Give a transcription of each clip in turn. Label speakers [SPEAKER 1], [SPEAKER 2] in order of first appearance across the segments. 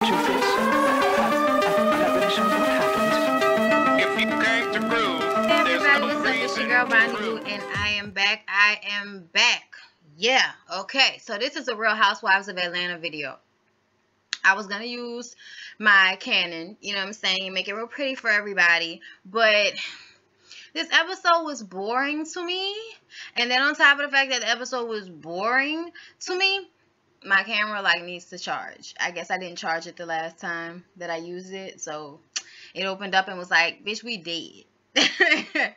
[SPEAKER 1] truth is, I'm not really sure what happened.
[SPEAKER 2] If you came to groove,
[SPEAKER 3] Hey
[SPEAKER 2] there's
[SPEAKER 3] everybody,
[SPEAKER 2] no
[SPEAKER 3] what's up? It's
[SPEAKER 2] reason
[SPEAKER 3] your girl
[SPEAKER 2] to
[SPEAKER 3] Bonnie
[SPEAKER 2] groove.
[SPEAKER 3] Boo, and I am back. Yeah, okay. So this is a Real Housewives of Atlanta video. I was gonna use my Canon, you know what I'm saying, make it real pretty for everybody, but this episode was boring to me. And then on top of the fact that the episode was boring to me, my camera like needs to charge. I guess I didn't charge it the last time that I used it, so it opened up and was like, bitch, we dead.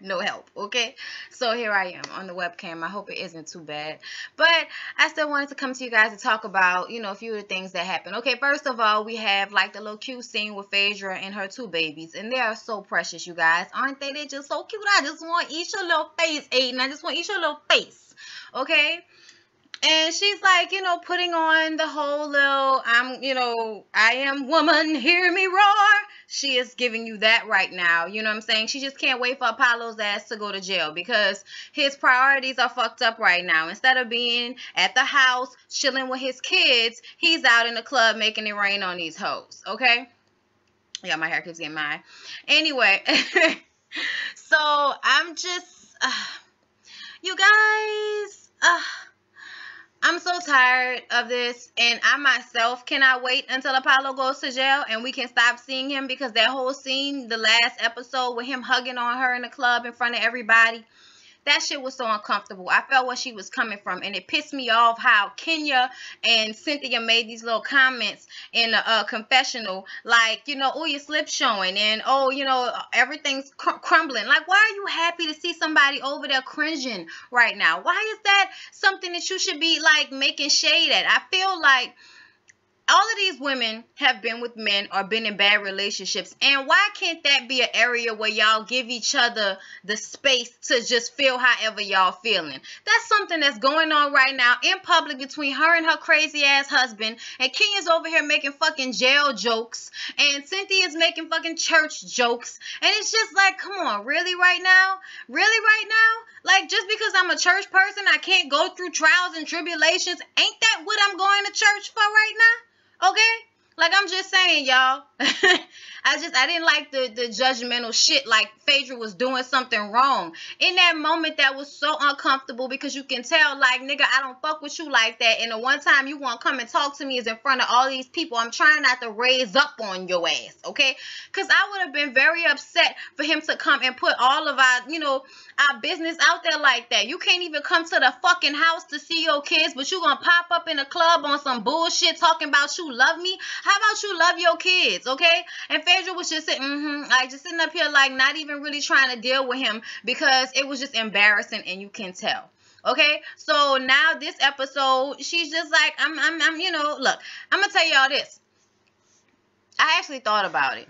[SPEAKER 3] No help, okay? So here I am on the webcam. I hope it isn't too bad, but I still wanted to come to you guys to talk about, you know, a few of the things that happened. Okay, first of all, we have like the little cute scene with Phaedra and her two babies, and they are so precious, you guys, aren't they? They're just so cute. I just want each a little face, Aiden. I just want each a little face, okay? And she's like, you know, putting on the whole little, I am woman, hear me roar. She is giving you that right now. You know what I'm saying? She just can't wait for Apollo's ass to go to jail because his priorities are fucked up right now. Instead of being at the house, chilling with his kids, he's out in the club making it rain on these hoes. Okay? Yeah, my hair keeps getting mine. Anyway, so I'm just, you guys, I'm so tired of this, and I myself cannot wait until Apollo goes to jail and we can stop seeing him, because that whole scene, the last episode with him hugging on her in the club in front of everybody, that shit was so uncomfortable. I felt where she was coming from, and it pissed me off how Kenya and Cynthia made these little comments in the confessional, like, you know, oh, your slip showing, and oh, you know, everything's crumbling. Like, why are you happy to see somebody over there cringing right now? Why is that something that you should be like making shade at? I feel like all of these women have been with men or been in bad relationships. And why can't that be an area where y'all give each other the space to just feel however y'all feeling? That's something that's going on right now in public between her and her crazy ass husband. And Kenya's over here making fucking jail jokes. And Cynthia's making fucking church jokes. And it's just like, come on, really right now? Really right now? Like, just because I'm a church person, I can't go through trials and tribulations. Ain't that what I'm going to church for right now? Okay? Like, I'm just saying, y'all. I didn't like the judgmental shit, like Phaedra was doing something wrong. In that moment, that was so uncomfortable, because you can tell, like, nigga, I don't fuck with you like that. And the one time you want to come and talk to me is in front of all these people. I'm trying not to raise up on your ass, okay? Because I would have been very upset for him to come and put all of our, you know, our business out there like that. You can't even come to the fucking house to see your kids, but you gonna pop up in a club on some bullshit talking about you love me? How about you love your kids, okay? And Phaedra was just sitting, like, just sitting up here, like, not even really trying to deal with him, because it was just embarrassing, and you can tell. Okay, so now this episode, she's just like, I'm, you know, look, I'm gonna tell y'all this. I actually thought about it,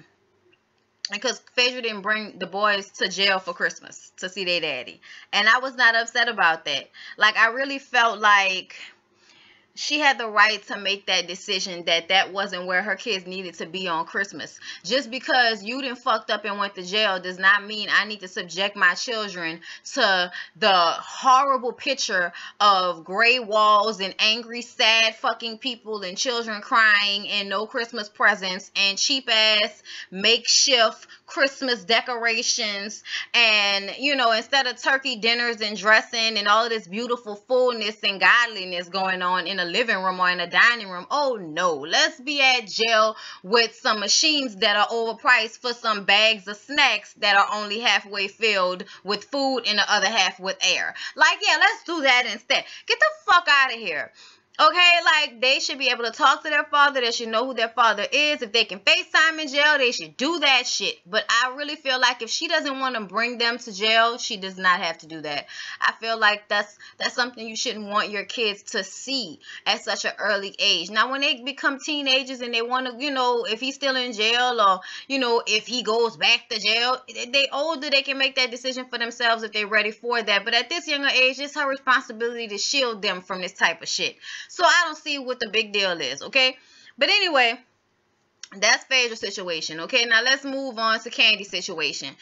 [SPEAKER 3] because Phaedra didn't bring the boys to jail for Christmas to see their daddy. And I was not upset about that. Like, I really felt like she had the right to make that decision, that that wasn't where her kids needed to be on Christmas. Just because you done fucked up and went to jail does not mean I need to subject my children to the horrible picture of gray walls and angry, sad fucking people and children crying and no Christmas presents and cheap ass makeshift Christmas decorations, and, you know, instead of turkey dinners and dressing and all of this beautiful fullness and godliness going on in a living room or in a dining room. Oh no, let's be at jail with some machines that are overpriced for some bags of snacks that are only halfway filled with food and the other half with air. Like, yeah, let's do that instead. Get the fuck out of here. Okay, like, they should be able to talk to their father. They should know who their father is. If they can FaceTime in jail, they should do that shit. But I really feel like if she doesn't want to bring them to jail, she does not have to do that. I feel like that's something you shouldn't want your kids to see at such an early age. Now, when they become teenagers and they want to, you know, if he's still in jail, or, you know, if he goes back to jail, they older, they can make that decision for themselves if they're ready for that. But at this younger age, it's her responsibility to shield them from this type of shit. So I don't see what the big deal is, okay? But anyway, that's Phaedra's situation, okay? Now let's move on to Candy's situation.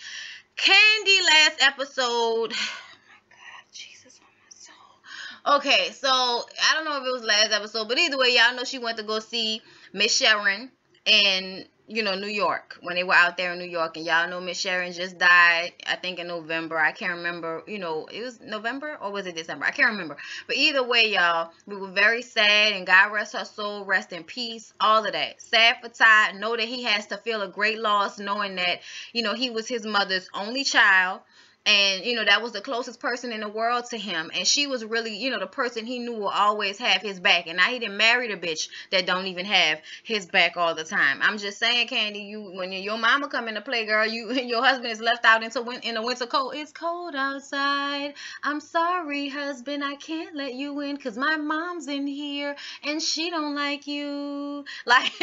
[SPEAKER 3] Candy last episode, oh my God, Jesus on my soul. Okay, so I don't know if it was last episode, but either way, y'all know she went to go see Miss Sharon in, New York, when they were out there in New York. And y'all know Miss Sharon just died, I think in November. I can't remember, it was November or was it December? I can't remember. But either way, y'all, we were very sad, and God rest her soul, rest in peace, all of that. Sad for Ty. Know that he has to feel a great loss, knowing that, he was his mother's only child. And, that was the closest person in the world to him. And she was really, the person he knew will always have his back. And now he done married a bitch that don't even have his back all the time. I'm just saying, Candy, when your mama come into play, girl, your husband is left out in the winter cold. It's cold outside. I'm sorry, husband. I can't let you in because my mom's in here and she don't like you. Like,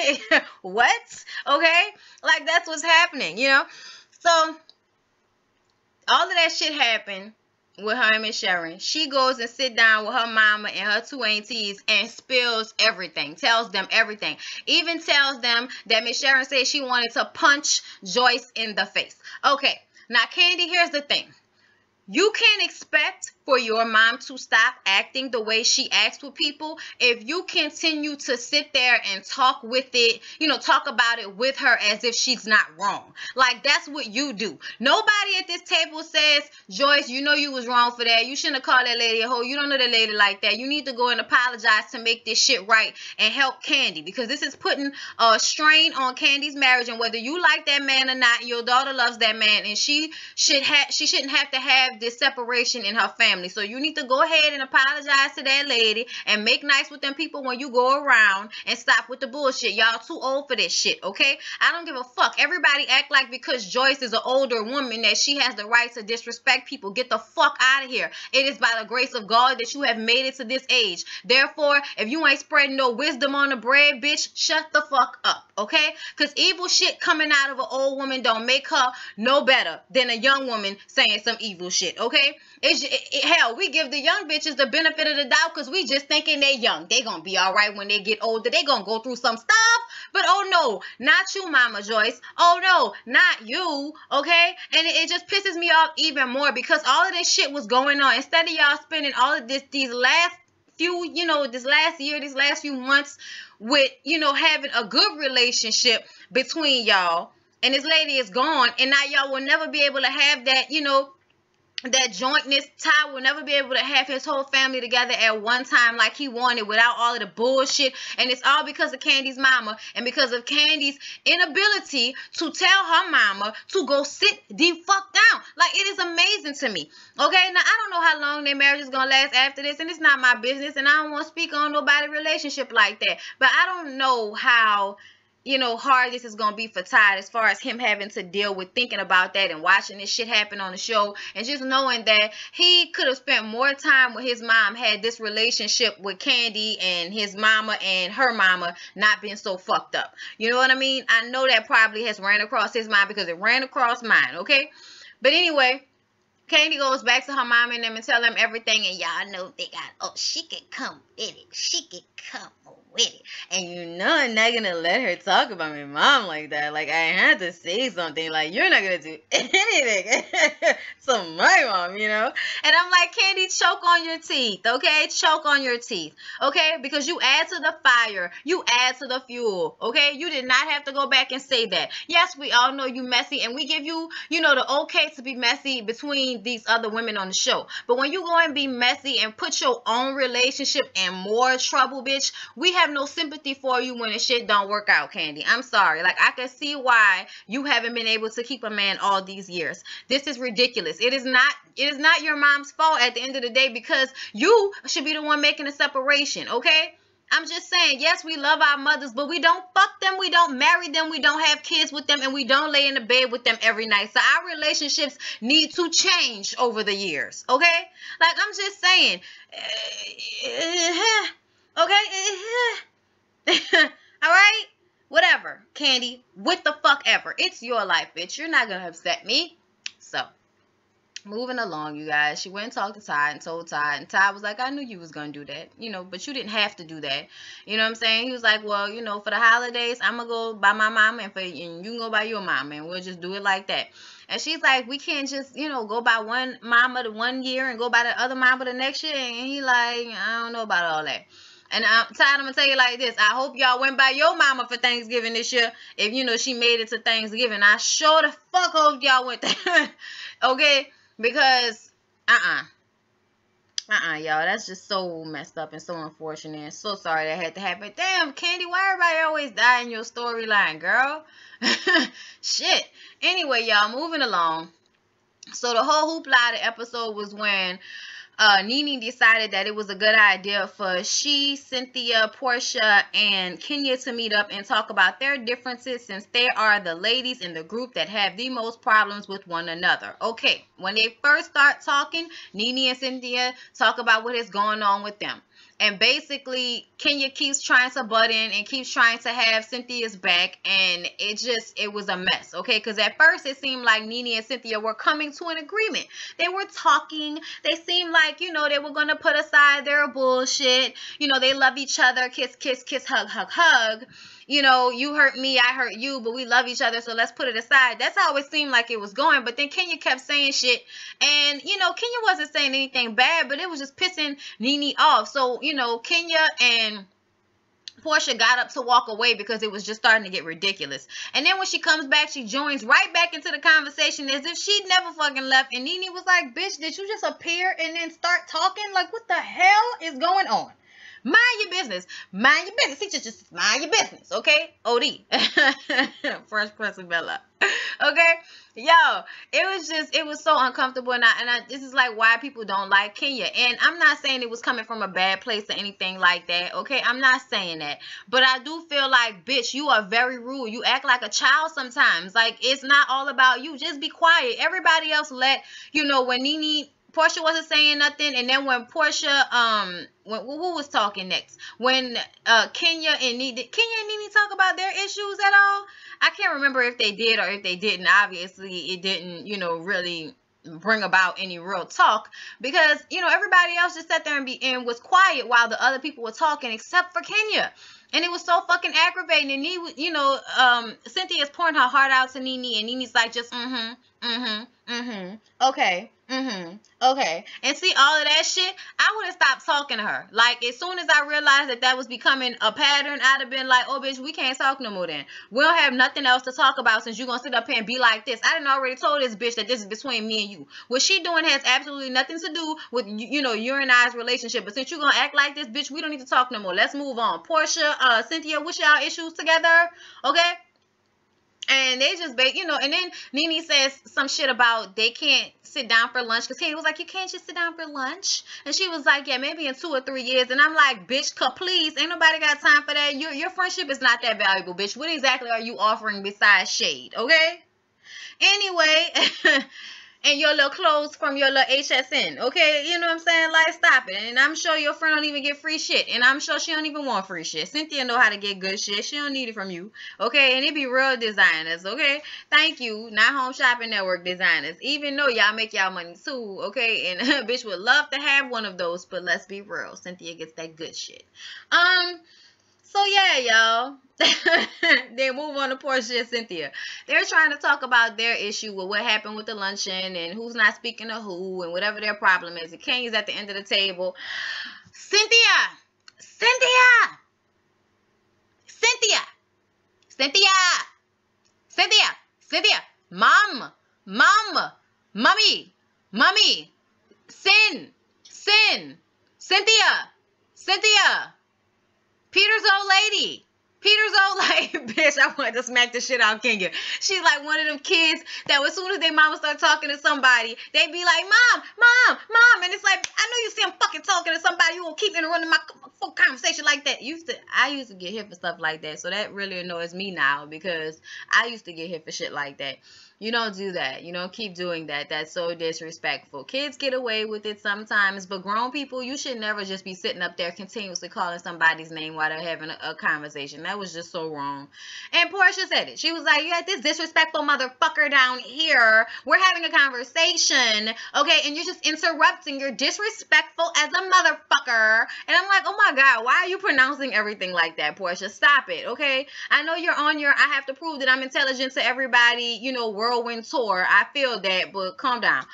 [SPEAKER 3] what? Okay? Like, that's what's happening, So, all of that shit happened with her and Miss Sharon. She goes and sit down with her mama and her two aunties and spills everything. Tells them everything. Even tells them that Miss Sharon said she wanted to punch Joyce in the face. Okay, now Candy, here's the thing. You can't expect for your mom to stop acting the way she acts with people if you continue to sit there and talk with it, talk about it with her as if she's not wrong. Like, that's what you do. Nobody at this table says, Joyce, you was wrong for that. You shouldn't have called that lady a hoe. You don't know that lady like that. You need to go and apologize to make this shit right and help Candy, because this is putting a strain on Candy's marriage. And whether you like that man or not, your daughter loves that man, and she shouldn't have to have this separation in her family. So you need to go ahead and apologize to that lady and make nice with them people when you go around, and stop with the bullshit. Y'all too old for this shit, okay? I don't give a fuck. Everybody act like because Joyce is an older woman that she has the right to disrespect people. Get the fuck out of here. It is by the grace of God that you have made it to this age. Therefore, if you ain't spreading no wisdom on the bread, bitch, shut the fuck up, okay? Because evil shit coming out of an old woman don't make her no better than a young woman saying some evil shit, okay? Hell, we give the young bitches the benefit of the doubt because we just thinking they young. They gonna be all right when they get older. They gonna go through some stuff. But oh no, not you, Mama Joyce. Oh no, not you, okay? And it just pisses me off even more because all of this shit was going on. Instead of y'all spending all of these last few, this last year, these last few months with, having a good relationship between y'all. And this lady is gone. And now y'all will never be able to have that, that jointness. Ty will never be able to have his whole family together at one time like he wanted without all of the bullshit. And it's all because of Candy's mama and because of Candy's inability to tell her mama to go sit the fuck down. Like, it is amazing to me. Okay, now I don't know how long their marriage is gonna last after this, and it's not my business, and I don't want to speak on nobody's relationship like that. But I don't know how hard this is going to be for Ty as far as him having to deal with thinking about that and watching this shit happen on the show, and just knowing that he could have spent more time with his mom had this relationship with Candy and his mama and her mama not been so fucked up. You know what I mean? I know that probably has ran across his mind because it ran across mine, okay? But anyway, Candy goes back to her mom and them and tell them everything, and y'all know they got, she could come with it. She could come with it. And I'm not gonna let her talk about my mom like that. Like, I had to say something. Like, you're not gonna do anything to my mom, And I'm like, Candy, choke on your teeth, okay? Choke on your teeth, okay? Because you add to the fire. You add to the fuel, okay? You did not have to go back and say that. Yes, we all know you messy, and we give you, the okay to be messy between these other women on the show. But when you go and be messy and put your own relationship in more trouble, bitch, we have no sympathy for you when the shit don't work out, Candy. I'm sorry. Like, I can see why you haven't been able to keep a man all these years. This is ridiculous. It is not your mom's fault at the end of the day, because you should be the one making a separation, okay? I'm just saying, yes, we love our mothers, but we don't fuck them, we don't marry them, we don't have kids with them, and we don't lay in the bed with them every night. So our relationships need to change over the years, okay? Like, I'm just saying, okay? All right? Whatever, Candy. What the fuck ever. It's your life, bitch. You're not going to upset me. So, moving along, you guys. She went and talked to Ty and told Ty. And Ty was like, I knew you was going to do that. But you didn't have to do that. You know what I'm saying? He was like, well, for the holidays, I'm going to go by my mama and you can go by your mama. And we'll just do it like that. And she's like, we can't just, go by one mama the one year and go by the other mama the next year. And he like, I don't know about all that. And I'm gonna tell you like this. I hope y'all went by your mama for Thanksgiving this year. If you know she made it to Thanksgiving, I sure the fuck hope y'all went there. Okay? Because y'all, that's just so messed up and so unfortunate. So sorry that had to happen. Damn, Candy, why everybody always die in your storyline, girl? Shit. Anyway, y'all, moving along. So the whole hoopla of the episode was when Nene decided that it was a good idea for Cynthia, Portia, and Kenya to meet up and talk about their differences, since they are the ladies in the group that have the most problems with one another. Okay, when they first start talking, Nene and Cynthia talk about what is going on with them. And basically, Kenya keeps trying to butt in and keeps trying to have Cynthia's back. And it was a mess, okay? Because at first, it seemed like Nene and Cynthia were coming to an agreement. They were talking. They seemed like, you know, they were going to put aside their bullshit. You know, they love each other. Kiss, kiss, kiss, hug, hug, hug. You know, you hurt me, I hurt you, but we love each other, so let's put it aside. That's how it seemed like it was going. But then Kenya kept saying shit. And, you know, Kenya wasn't saying anything bad, but it was just pissing Nene off. So, you know, Kenya and Portia got up to walk away because it was just starting to get ridiculous. And then when she comes back, she joins right back into the conversation as if she'd never fucking left. And Nene was like, bitch, did you just appear and then start talking? Like, what the hell is going on? Mind your business. Mind your business. He just mind your business, okay? OD. Fresh Prince of Bel-Air. Okay? Yo, it was so uncomfortable. And this is like why people don't like Kenya. And I'm not saying it was coming from a bad place or anything like that, okay? I'm not saying that. But I do feel like, bitch, you are very rude. You act like a child sometimes. Like, it's not all about you. Just be quiet. Everybody else you know, when Portia wasn't saying nothing, and then when Portia, who was talking next? When Kenya and Nene talk about their issues at all? I can't remember if they did or if they didn't. Obviously, it didn't, you know, really bring about any real talk, because, you know, everybody else just sat there and was quiet while the other people were talking, except for Kenya. And it was so fucking aggravating. And you know, Cynthia's pouring her heart out to Nene, and Nene's like, just okay, okay. And see, all of that shit, I would have stopped talking to her. Like, as soon as I realized that was becoming a pattern, I'd have been like, oh, bitch, we can't talk no more then. We don't have nothing else to talk about since you're going to sit up here and be like this. I done already told this bitch that this is between me and you. What she doing has absolutely nothing to do with, you know, your and I's relationship. But since you're going to act like this, bitch, we don't need to talk no more. Let's move on. Portia, Cynthia, what's y'all issues together? Okay? And they just, you know, and then Nene says some shit about they can't sit down for lunch. Because Kenya was like, you can't just sit down for lunch? And she was like, yeah, maybe in 2 or 3 years. And I'm like, bitch, please, ain't nobody got time for that. Your friendship is not that valuable, bitch. What exactly are you offering besides shade, okay? Anyway, and your little clothes from your little HSN, okay? You know what I'm saying? Like, stop it. And I'm sure your friend don't even get free shit. And I'm sure she don't even want free shit. Cynthia know how to get good shit. She don't need it from you, okay? And it be real designers, okay? Thank you, not Home Shopping Network designers. Even though y'all make y'all money too, okay? And a bitch would love to have one of those, but let's be real. Cynthia gets that good shit. So yeah, y'all. Then move on to Portia and Cynthia. They're trying to talk about their issue with what happened with the luncheon and who's not speaking to who and whatever their problem is. And Kenya's at the end of the table. Cynthia! Cynthia! Cynthia! Cynthia! Cynthia! Cynthia! Mom! Mom! Mommy! Mommy! Sin! Cynthia! Cynthia! Peter's old lady. Peter's old lady. Bitch, I wanted to smack the shit out of Kenya. She's like one of them kids that as soon as their mama start talking to somebody, they be like, Mom. And it's like, I know you see them fucking talking to somebody. You won't keep interrupting my full conversation like that. I used to get hit for stuff like that. So that really annoys me now, because I used to get hit for shit like that. You don't do that. You don't keep doing that. That's so disrespectful. Kids get away with it sometimes, but grown people, you should never just be sitting up there continuously calling somebody's name while they're having a conversation. That was just so wrong. And Portia said it. She was like, you got this disrespectful motherfucker down here. We're having a conversation, okay, and you're just interrupting. You're disrespectful as a motherfucker. And I'm like, oh my God, why are you pronouncing everything like that, Portia? Stop it, okay? I know you're on your I have to prove that I'm intelligent to everybody, you know, whirlwind tour. I feel that, but calm down.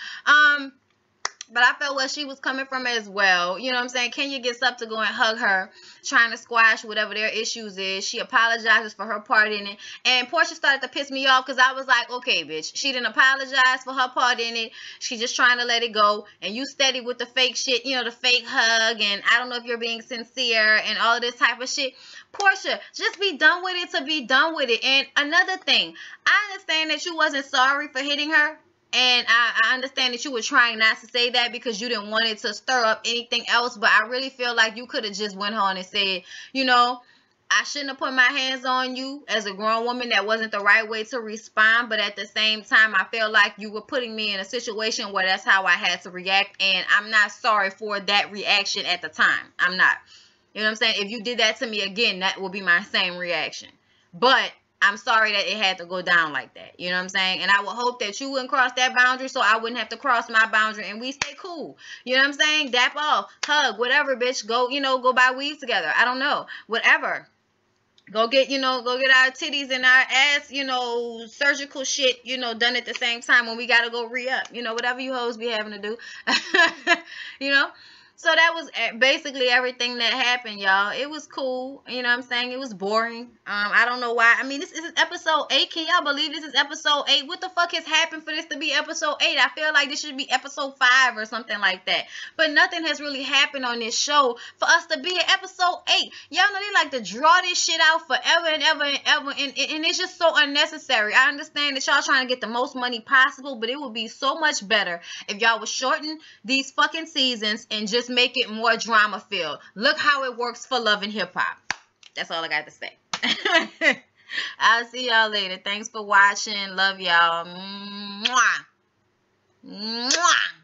[SPEAKER 3] But I felt where she was coming from as well. You know what I'm saying? Kenya gets up to go and hug her, trying to squash whatever their issues is. She apologizes for her part in it. And Portia started to piss me off because I was like, okay, bitch. She didn't apologize for her part in it. She just trying to let it go. And you steady with the fake shit, you know, the fake hug. And I don't know if you're being sincere and all of this type of shit. Portia, just be done with it to be done with it. And another thing, I understand that you wasn't sorry for hitting her. And I understand that you were trying not to say that because you didn't want it to stir up anything else. But I really feel like you could have just went on and said, you know, I shouldn't have put my hands on you as a grown woman. That wasn't the right way to respond. But at the same time, I feel like you were putting me in a situation where that's how I had to react. And I'm not sorry for that reaction at the time. I'm not. You know what I'm saying? If you did that to me again, that will be my same reaction. But I'm sorry that it had to go down like that. You know what I'm saying? And I would hope that you wouldn't cross that boundary so I wouldn't have to cross my boundary and we stay cool. You know what I'm saying? Dap off, hug, whatever, bitch. Go, you know, go buy weed together. I don't know. Whatever. Go get, you know, go get our titties and our ass, you know, surgical shit, you know, done at the same time when we got to go re-up. You know, whatever you hoes be having to do. You know? So that was basically everything that happened, y'all. It was cool. You know what I'm saying? It was boring. I don't know why. I mean, this is episode 8. Can y'all believe this is episode 8? What the fuck has happened for this to be episode 8? I feel like this should be episode 5 or something like that. But nothing has really happened on this show for us to be at episode 8. Y'all know they like to draw this shit out forever and ever and ever. And it's just so unnecessary. I understand that y'all trying to get the most money possible, but it would be so much better if y'all would shorten these fucking seasons and just make it more drama filled. Look how it works for Love and Hip Hop. That's all I got to say. I'll see y'all later. Thanks for watching. Love y'all. Mwah. Mwah.